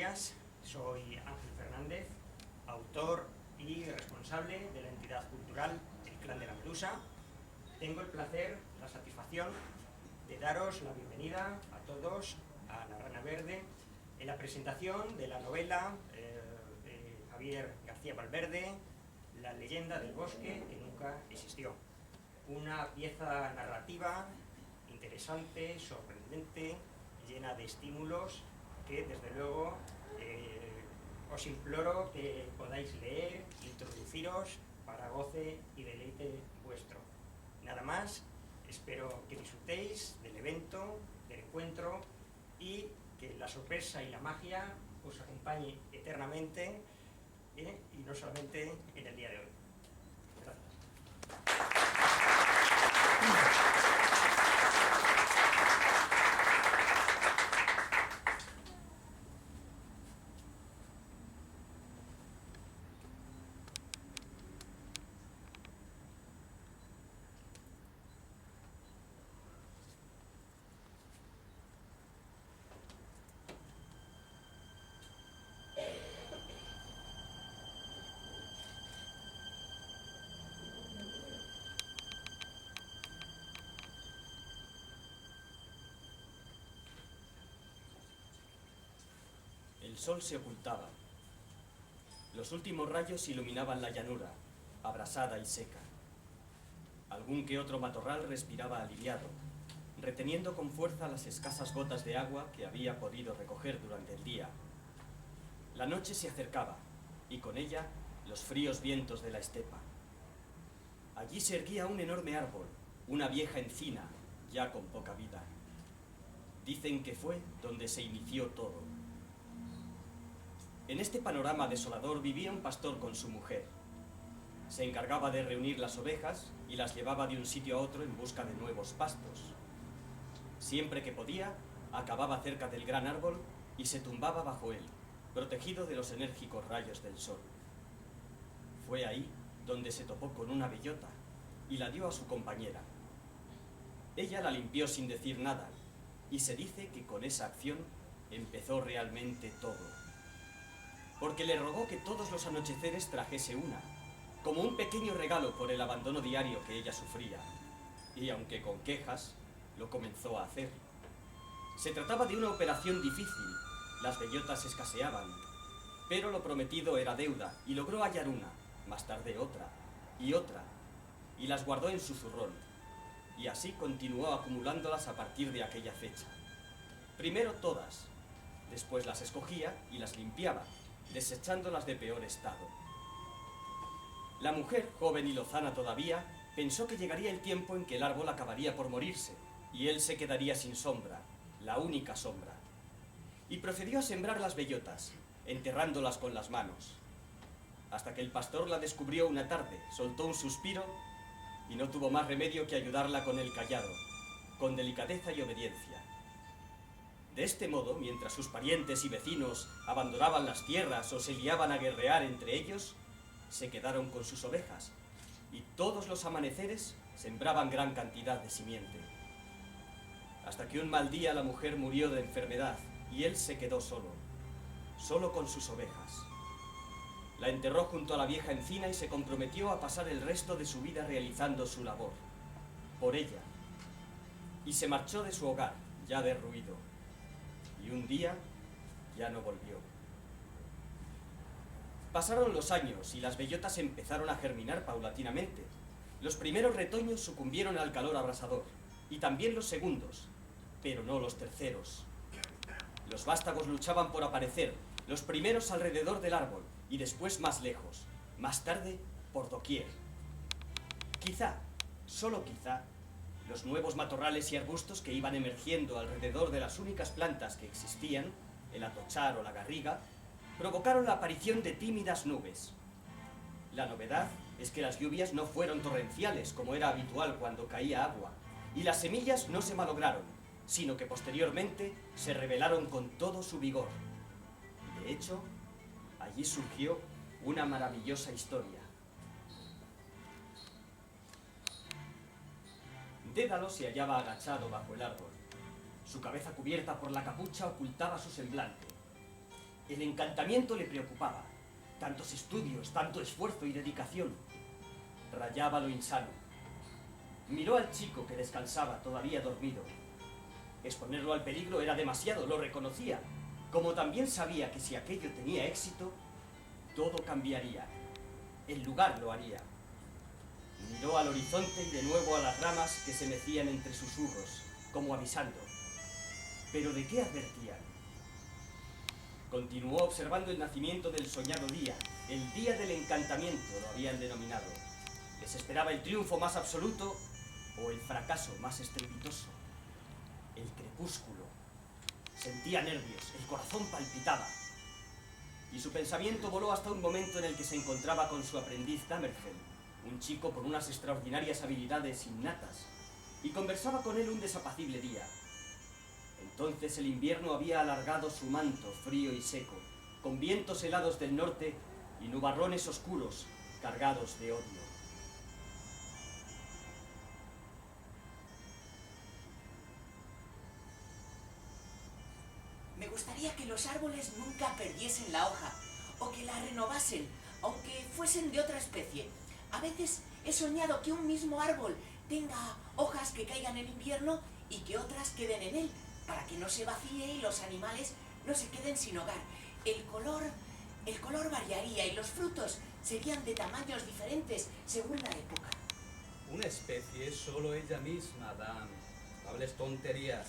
días. Soy Ángel Fernández, autor y responsable de la entidad cultural El Clan de la Medusa. Tengo el placer, la satisfacción de daros la bienvenida a todos a La Rana Verde en la presentación de la novela de Javier García Valverde, La leyenda del bosque que nunca existió. Una pieza narrativa interesante, sorprendente, llena de estímulos que desde luego os imploro que podáis leer, introduciros para goce y deleite vuestro. Nada más, espero que disfrutéis del evento, del encuentro y que la sorpresa y la magia os acompañe eternamente y no solamente en el día de hoy. Gracias. El sol se ocultaba. Los últimos rayos iluminaban la llanura, abrasada y seca. Algún que otro matorral respiraba aliviado, reteniendo con fuerza las escasas gotas de agua que había podido recoger durante el día. La noche se acercaba, y con ella los fríos vientos de la estepa. Allí se erguía un enorme árbol, una vieja encina, ya con poca vida. Dicen que fue donde se inició todo. En este panorama desolador vivía un pastor con su mujer. Se encargaba de reunir las ovejas y las llevaba de un sitio a otro en busca de nuevos pastos. Siempre que podía, acababa cerca del gran árbol y se tumbaba bajo él, protegido de los enérgicos rayos del sol. Fue ahí donde se topó con una bellota y la dio a su compañera. Ella la limpió sin decir nada y se dice que con esa acción empezó realmente todo. Porque le rogó que todos los anocheceres trajese una, como un pequeño regalo por el abandono diario que ella sufría, y aunque con quejas, lo comenzó a hacer. Se trataba de una operación difícil, las bellotas escaseaban, pero lo prometido era deuda, y logró hallar una, más tarde otra, y las guardó en su zurrón, y así continuó acumulándolas a partir de aquella fecha. Primero todas, después las escogía y las limpiaba, desechándolas de peor estado. La mujer, joven y lozana todavía, pensó que llegaría el tiempo en que el árbol acabaría por morirse, y él se quedaría sin sombra, la única sombra. Y procedió a sembrar las bellotas, enterrándolas con las manos. Hasta que el pastor la descubrió una tarde, soltó un suspiro, y no tuvo más remedio que ayudarla con el cayado, con delicadeza y obediencia. De este modo, mientras sus parientes y vecinos abandonaban las tierras o se liaban a guerrear entre ellos, se quedaron con sus ovejas, y todos los amaneceres sembraban gran cantidad de simiente. Hasta que un mal día la mujer murió de enfermedad, y él se quedó solo con sus ovejas. La enterró junto a la vieja encina y se comprometió a pasar el resto de su vida realizando su labor, por ella, y se marchó de su hogar, ya derruido. Y un día ya no volvió. Pasaron los años y las bellotas empezaron a germinar paulatinamente. Los primeros retoños sucumbieron al calor abrasador, y también los segundos, pero no los terceros. Los vástagos luchaban por aparecer, los primeros alrededor del árbol, y después más lejos, más tarde por doquier. Quizá, solo quizá, los nuevos matorrales y arbustos que iban emergiendo alrededor de las únicas plantas que existían, el atochar o la garriga, provocaron la aparición de tímidas nubes. La novedad es que las lluvias no fueron torrenciales, como era habitual cuando caía agua, y las semillas no se malograron, sino que posteriormente se revelaron con todo su vigor. De hecho, allí surgió una maravillosa historia. Dédalo se hallaba agachado bajo el árbol. Su cabeza cubierta por la capucha ocultaba su semblante. El encantamiento le preocupaba. Tantos estudios, tanto esfuerzo y dedicación. Rayaba lo insano. Miró al chico que descansaba todavía dormido. Exponerlo al peligro era demasiado, lo reconocía. Como también sabía que si aquello tenía éxito, todo cambiaría. El lugar lo haría. Miró al horizonte y de nuevo a las ramas que se mecían entre susurros, como avisando. ¿Pero de qué advertían? Continuó observando el nacimiento del soñado día. El día del encantamiento lo habían denominado. Les esperaba el triunfo más absoluto o el fracaso más estrepitoso. El crepúsculo. Sentía nervios, el corazón palpitaba. Y su pensamiento voló hasta un momento en el que se encontraba con su aprendiz Damerfeld, un chico con unas extraordinarias habilidades innatas, y conversaba con él un desapacible día. Entonces el invierno había alargado su manto frío y seco, con vientos helados del norte y nubarrones oscuros cargados de odio. Me gustaría que los árboles nunca perdiesen la hoja, o que la renovasen, aunque fuesen de otra especie. A veces he soñado que un mismo árbol tenga hojas que caigan en invierno y que otras queden en él, para que no se vacíe y los animales no se queden sin hogar. El color variaría y los frutos serían de tamaños diferentes según la época. Una especie es solo ella misma, Dan. No hables tonterías.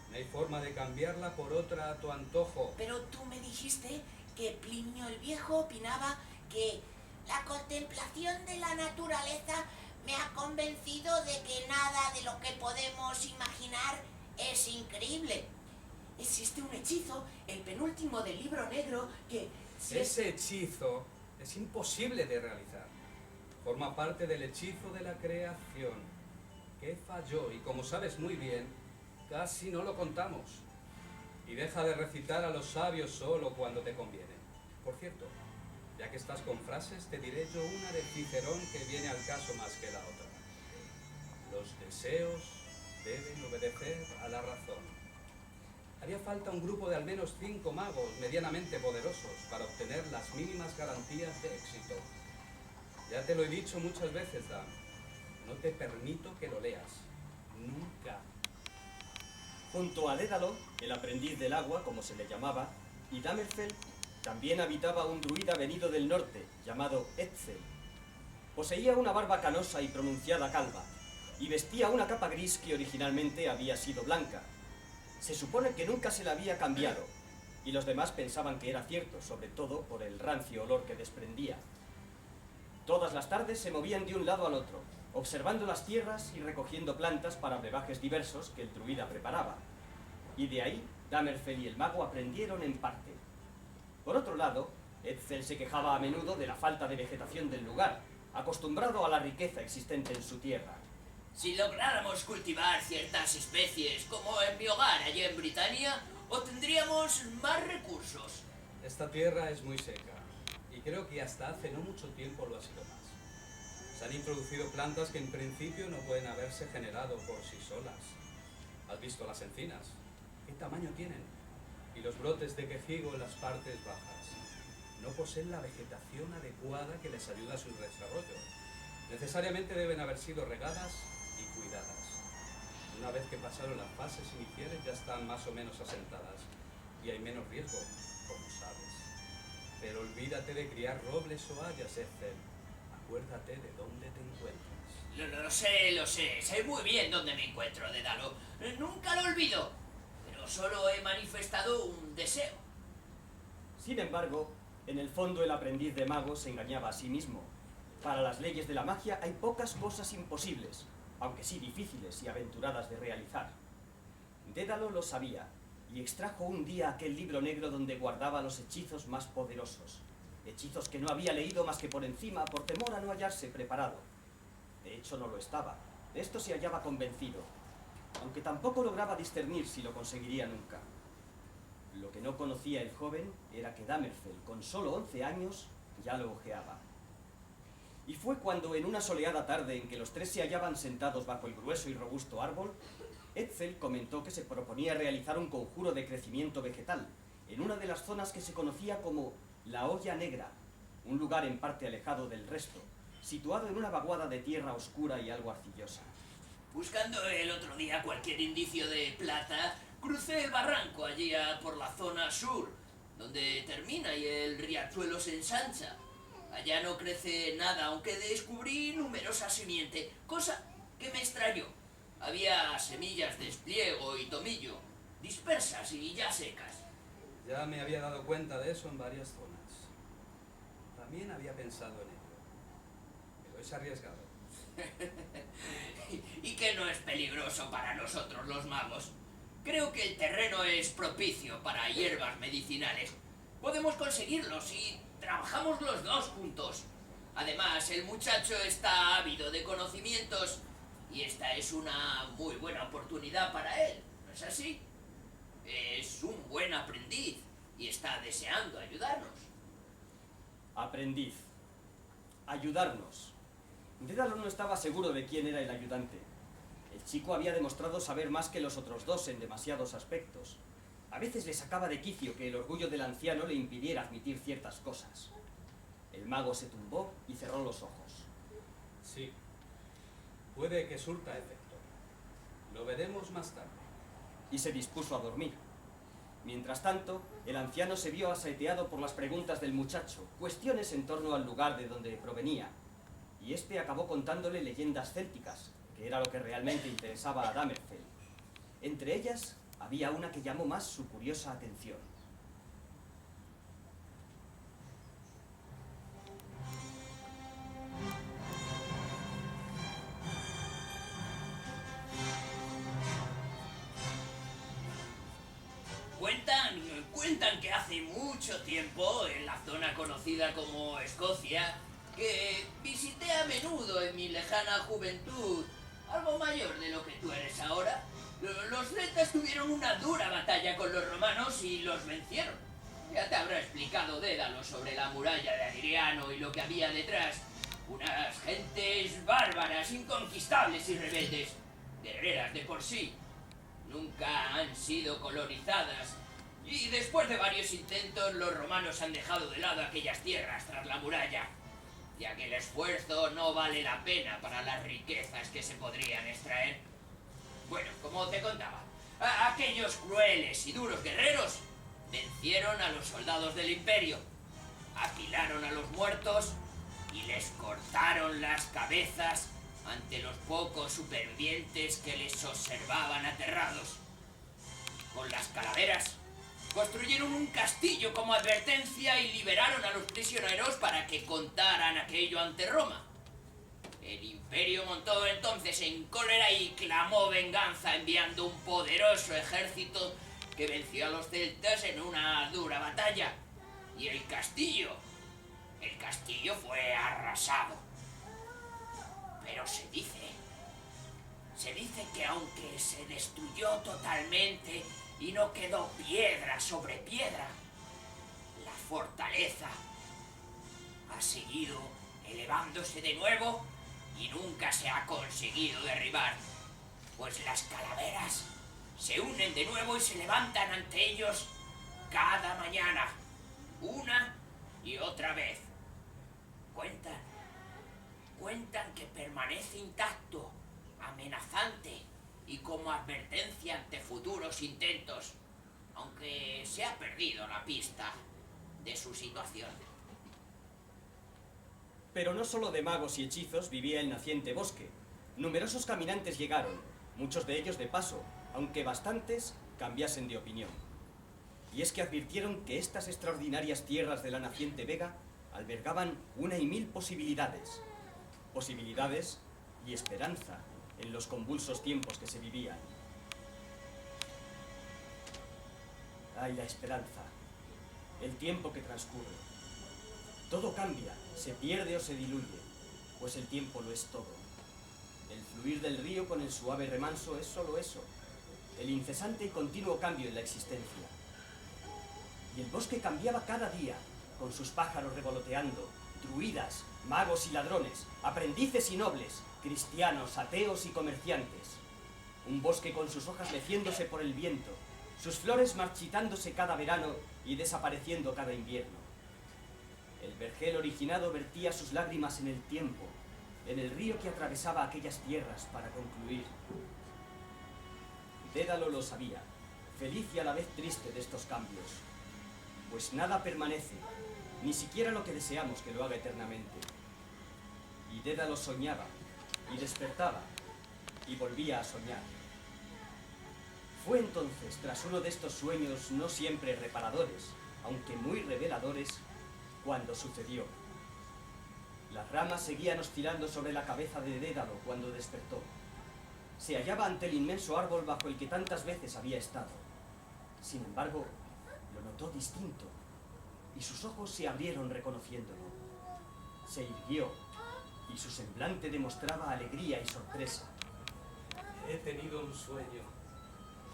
No hay forma de cambiarla por otra a tu antojo. Pero tú me dijiste que Plinio el Viejo opinaba que la contemplación de la naturaleza me ha convencido de que nada de lo que podemos imaginar es increíble. Existe un hechizo, el penúltimo del libro negro, que... Ese hechizo es imposible de realizar. Forma parte del hechizo de la creación, que falló y, como sabes muy bien, casi no lo contamos. Y deja de recitar a los sabios solo cuando te conviene. Por cierto, ya que estás con frases, te diré yo una de Cicerón que viene al caso más que la otra. Los deseos deben obedecer a la razón. Haría falta un grupo de al menos 5 magos medianamente poderosos para obtener las mínimas garantías de éxito. Ya te lo he dicho muchas veces, Dan. No te permito que lo leas. Nunca. Junto a Dédalo, el aprendiz del agua, como se le llamaba, y Damerfeld, también habitaba un druida venido del norte, llamado Etzel. Poseía una barba canosa y pronunciada calva, y vestía una capa gris que originalmente había sido blanca. Se supone que nunca se la había cambiado, y los demás pensaban que era cierto, sobre todo por el rancio olor que desprendía. Todas las tardes se movían de un lado al otro, observando las tierras y recogiendo plantas para brebajes diversos que el druida preparaba. Y de ahí, Damerfeld y el mago aprendieron en parte. Por otro lado, Etzel se quejaba a menudo de la falta de vegetación del lugar, acostumbrado a la riqueza existente en su tierra. Si lográramos cultivar ciertas especies, como en mi hogar allí en Britania, obtendríamos más recursos. Esta tierra es muy seca, y creo que hasta hace no mucho tiempo lo ha sido más. Se han introducido plantas que en principio no pueden haberse generado por sí solas. ¿Has visto las encinas? ¿Qué tamaño tienen? Y los brotes de quejigo en las partes bajas. No poseen la vegetación adecuada que les ayuda a su desarrollo. Necesariamente deben haber sido regadas y cuidadas. Una vez que pasaron las fases iniciales ya están más o menos asentadas y hay menos riesgo, como sabes. Pero olvídate de criar robles o hayas, Etzel. Acuérdate de dónde te encuentras. Lo sé muy bien dónde me encuentro, Dédalo. Nunca lo olvido, pero solo he manifestado un deseo. Sin embargo, en el fondo el aprendiz de mago se engañaba a sí mismo. Para las leyes de la magia hay pocas cosas imposibles, aunque sí difíciles y aventuradas de realizar. Dédalo lo sabía, y extrajo un día aquel libro negro donde guardaba los hechizos más poderosos. Hechizos que no había leído más que por encima por temor a no hallarse preparado. De hecho, no lo estaba. De esto se hallaba convencido, aunque tampoco lograba discernir si lo conseguiría nunca. Lo que no conocía el joven era que Damerfeld, con solo 11 años, ya lo ojeaba. Y fue cuando, en una soleada tarde en que los tres se hallaban sentados bajo el grueso y robusto árbol, Etzel comentó que se proponía realizar un conjuro de crecimiento vegetal en una de las zonas que se conocía como la Olla Negra, un lugar en parte alejado del resto, situado en una vaguada de tierra oscura y algo arcillosa. Buscando el otro día cualquier indicio de plata, crucé el barranco allí por la zona sur, donde termina y el riachuelo se ensancha. Allá no crece nada, aunque descubrí numerosa simiente, cosa que me extrañó. Había semillas de espliego y tomillo, dispersas y ya secas. Ya me había dado cuenta de eso en varias zonas. También había pensado en ello, pero es arriesgado. Y que no es peligroso para nosotros los magos. Creo que el terreno es propicio para hierbas medicinales. Podemos conseguirlo si trabajamos los dos juntos. Además, el muchacho está ávido de conocimientos y esta es una muy buena oportunidad para él, ¿no es así? Es un buen aprendiz y está deseando ayudarnos. Aprendiz. Ayudarnos. Dédalo no estaba seguro de quién era el ayudante. El chico había demostrado saber más que los otros dos en demasiados aspectos. A veces le sacaba de quicio que el orgullo del anciano le impidiera admitir ciertas cosas. El mago se tumbó y cerró los ojos. Sí, puede que surta efecto. Lo veremos más tarde. Y se dispuso a dormir. Mientras tanto, el anciano se vio asaeteado por las preguntas del muchacho, cuestiones en torno al lugar de donde provenía, y este acabó contándole leyendas célticas, que era lo que realmente interesaba a Damerfeld. Entre ellas, había una que llamó más su curiosa atención. Cuentan que hace mucho tiempo, en la zona conocida como Escocia, que visité a menudo en mi lejana juventud, algo mayor de lo que tú eres ahora, los celtas tuvieron una dura batalla con los romanos y los vencieron. Ya te habrá explicado Dédalo sobre la muralla de Adriano y lo que había detrás. Unas gentes bárbaras, inconquistables y rebeldes, guerreras de por sí. Nunca han sido colonizadas. Y después de varios intentos, los romanos han dejado de lado aquellas tierras tras la muralla, ya que el esfuerzo no vale la pena para las riquezas que se podrían extraer. Bueno, como te contaba, aquellos crueles y duros guerreros vencieron a los soldados del imperio, apilaron a los muertos y les cortaron las cabezas ante los pocos supervivientes que les observaban aterrados. Con las calaveras construyeron un castillo como advertencia y liberaron a los prisioneros para que contaran aquello ante Roma. El imperio montó entonces en cólera y clamó venganza enviando un poderoso ejército que venció a los celtas en una dura batalla. Y el castillo fue arrasado. Pero se dice que aunque se destruyó totalmente y no quedó piedra sobre piedra, la fortaleza ha seguido elevándose de nuevo y nunca se ha conseguido derribar, pues las calaveras se unen de nuevo y se levantan ante ellos cada mañana, una y otra vez. Cuentan que permanece intacto, amenazante y como advertencia ante futuros intentos, aunque se ha perdido la pista de su situación. Pero no solo de magos y hechizos vivía el naciente bosque. Numerosos caminantes llegaron, muchos de ellos de paso, aunque bastantes cambiasen de opinión. Y es que advirtieron que estas extraordinarias tierras de la naciente Vega albergaban una y mil posibilidades. Posibilidades y esperanza en los convulsos tiempos que se vivían. Ay, la esperanza. El tiempo que transcurre. Todo cambia, se pierde o se diluye, pues el tiempo lo es todo. El fluir del río con el suave remanso es solo eso, el incesante y continuo cambio en la existencia. Y el bosque cambiaba cada día, con sus pájaros revoloteando, druidas, magos y ladrones, aprendices y nobles, cristianos, ateos y comerciantes. Un bosque con sus hojas meciéndose por el viento, sus flores marchitándose cada verano y desapareciendo cada invierno. El vergel originado vertía sus lágrimas en el tiempo, en el río que atravesaba aquellas tierras para concluir. Dédalo lo sabía, feliz y a la vez triste de estos cambios, pues nada permanece, ni siquiera lo que deseamos que lo haga eternamente. Y Dédalo soñaba, y despertaba, y volvía a soñar. Fue entonces, tras uno de estos sueños no siempre reparadores, aunque muy reveladores, cuando sucedió. Las ramas seguían oscilando sobre la cabeza de Dédalo cuando despertó. Se hallaba ante el inmenso árbol bajo el que tantas veces había estado. Sin embargo, lo notó distinto, y sus ojos se abrieron reconociéndolo. Se irguió, y su semblante demostraba alegría y sorpresa. He tenido un sueño.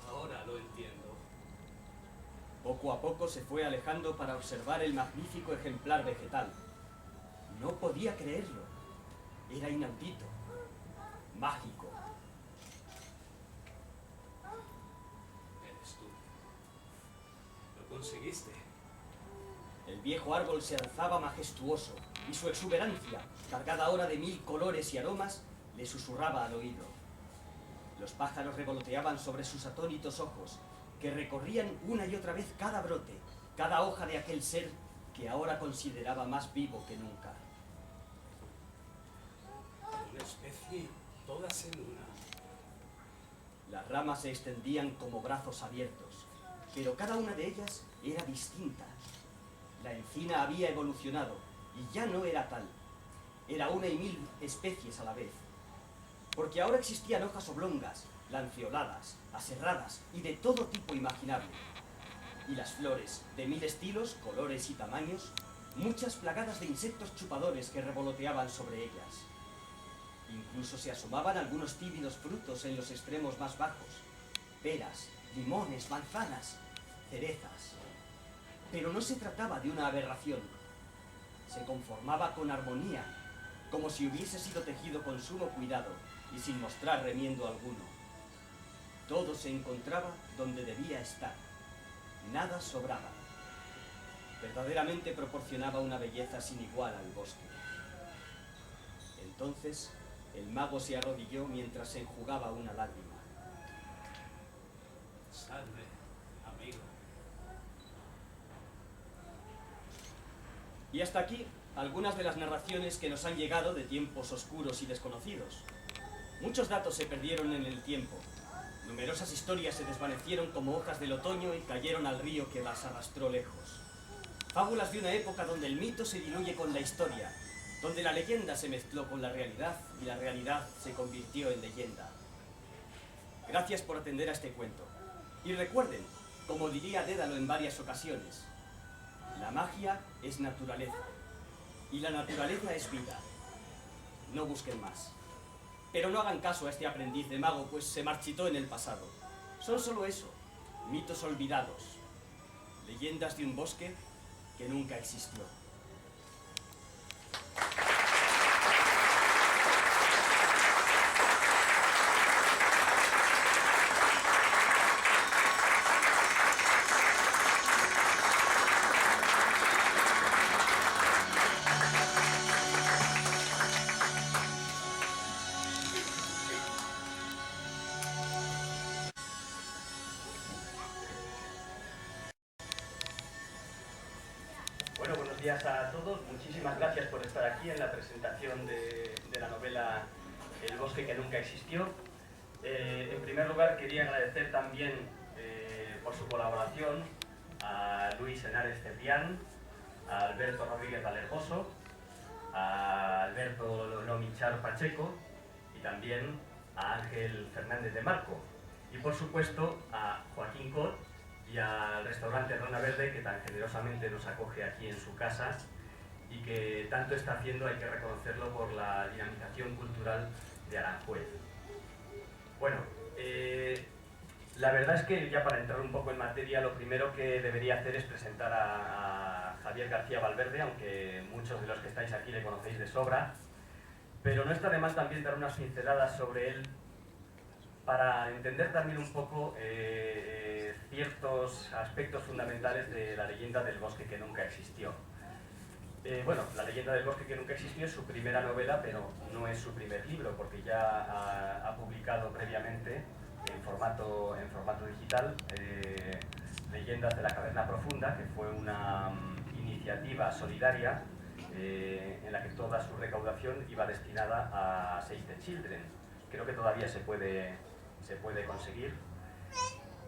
Ahora lo entiendo. Poco a poco se fue alejando para observar el magnífico ejemplar vegetal. No podía creerlo. Era inaudito, mágico. Eres tú. Lo conseguiste. El viejo árbol se alzaba majestuoso, y su exuberancia, cargada ahora de 1000 colores y aromas, le susurraba al oído. Los pájaros revoloteaban sobre sus atónitos ojos, que recorrían una y otra vez cada brote, cada hoja de aquel ser que ahora consideraba más vivo que nunca. Una especie, todas en una. Las ramas se extendían como brazos abiertos, pero cada una de ellas era distinta. La encina había evolucionado, y ya no era tal. Era 1 y 1000 especies a la vez. Porque ahora existían hojas oblongas, lanceoladas, aserradas y de todo tipo imaginable. Y las flores, de 1000 estilos, colores y tamaños, muchas plagadas de insectos chupadores que revoloteaban sobre ellas. Incluso se asomaban algunos tímidos frutos en los extremos más bajos: peras, limones, manzanas, cerezas. Pero no se trataba de una aberración. Se conformaba con armonía, como si hubiese sido tejido con sumo cuidado y sin mostrar remiendo alguno. Todo se encontraba donde debía estar. Nada sobraba. Verdaderamente proporcionaba una belleza sin igual al bosque. Entonces, el mago se arrodilló mientras se enjugaba una lágrima. Salve, amigo. Y hasta aquí algunas de las narraciones que nos han llegado de tiempos oscuros y desconocidos. Muchos datos se perdieron en el tiempo. Numerosas historias se desvanecieron como hojas del otoño y cayeron al río que las arrastró lejos. Fábulas de una época donde el mito se diluye con la historia, donde la leyenda se mezcló con la realidad y la realidad se convirtió en leyenda. Gracias por atender a este cuento. Y recuerden, como diría Dédalo en varias ocasiones, la magia es naturaleza y la naturaleza es vida. No busquen más. Pero no hagan caso a este aprendiz de mago, pues se marchitó en el pasado. Son solo eso, mitos olvidados, leyendas de un bosque que nunca existió. Bueno, buenos días a todos. Muchísimas gracias por estar aquí en la presentación de la novela El bosque que nunca existió. En primer lugar, quería agradecer también por su colaboración a Luis Henares Cebrián, a Alberto Rodríguez Valergoso, a Alberto Lomichar Pacheco y también a Ángel Fernández de Marco. Y por supuesto a Joaquín Cot y al restaurante Rona Verde, que tan generosamente nos acoge aquí en su casa y que tanto está haciendo, hay que reconocerlo, por la dinamización cultural de Aranjuez. Bueno, la verdad es que ya para entrar un poco en materia, lo primero que debería hacer es presentar a Javier García Valverde, aunque muchos de los que estáis aquí le conocéis de sobra, pero no está de más también dar unas pinceladas sobre él para entender también un poco ciertos aspectos fundamentales de la leyenda del bosque que nunca existió. Bueno, La leyenda del bosque que nunca existió es su primera novela, pero no es su primer libro, porque ya ha publicado previamente en formato digital Leyendas de la Caverna Profunda, que fue una iniciativa solidaria en la que toda su recaudación iba destinada a Save the Children. Creo que todavía se puede conseguir.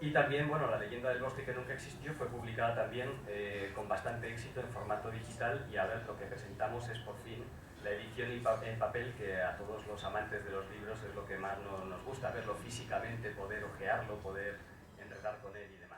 Y también, bueno, La leyenda del bosque que nunca existió fue publicada también con bastante éxito en formato digital, y ahora lo que presentamos es por fin la edición en papel, que a todos los amantes de los libros es lo que más nos gusta, verlo físicamente, poder hojearlo, poder enredar con él y demás.